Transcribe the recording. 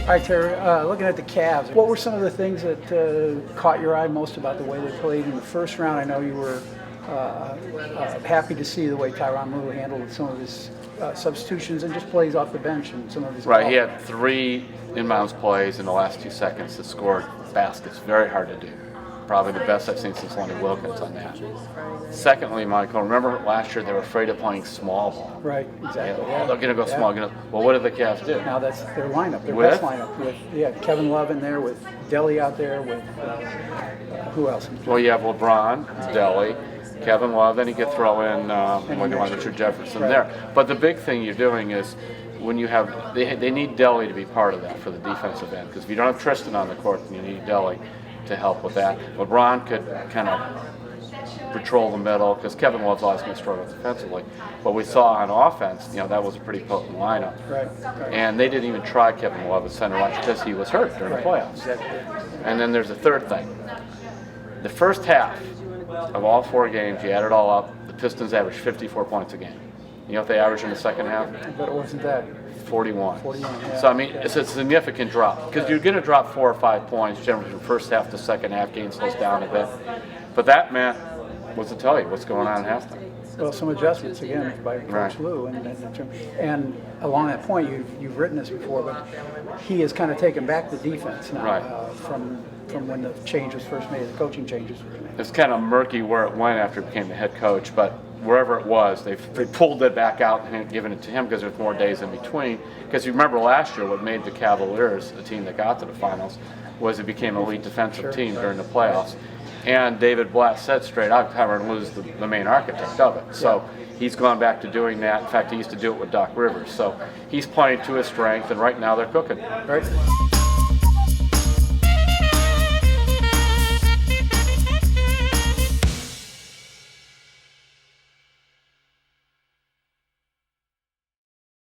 right, Terry, looking at the Cavs, what were some of the things that caught your eye most about the way they played in the first round? I know you were happy to see the way Tyronn Lue handled some of his substitutions and just plays off the bench and some of his Right, he had 3 inbounds plays in the last 2 seconds that scored baskets. Very hard to do. Probably the best I've seen since Lonnie Wilkins on that. Secondly, Michael, remember last year they were afraid of playing small ball. Right, exactly. Yeah, they're going to go small. Well, what did the Cavs do? Now that's their lineup, their With? best lineup. With Kevin Love in there, with Delly out there, with who else? Well, you have LeBron, Delly, Kevin Love, then you could throw in Richard Jefferson Right. there. But the big thing you're doing is when you have, they need Delly to be part of that for the defensive end, because if you don't have Tristan on the court, then you need Delly to help with that. LeBron could kind of patrol the middle, because Kevin Love's always going to struggle defensively. But we saw on offense, that was a pretty potent lineup. Right. And they didn't even try Kevin Love at center line because he was hurt during the playoffs. Exactly. And then there's a third thing. The first half of all 4 games, you add it all up, the Pistons averaged 54 points a game. You know what they averaged in the second half? But it wasn't that. 41. 41, yeah. So, I mean, it's a significant drop, because you're going to drop 4 or 5 points generally from first half to second half. Game slows down a bit. But that, man, was to tell you what's going on in halftime. Well, some adjustments again by Coach Right. Lue, and along that point, you've written this before, but he has kind of taken back the defense now Right. From when the change was first made, the coaching changes were made. It's kind of murky where it went after he became the head coach, but wherever it was, they pulled it back out and given it to him because there's more days in between. Because you remember last year, what made the Cavaliers a team that got to the finals was it became an elite defensive team during the playoffs. And David Blatt said straight out, Tyronn Lue's the main architect of it. So he's gone back to doing that. In fact, he used to do it with Doc Rivers. So he's playing to his strength, and right now they're cooking. Right.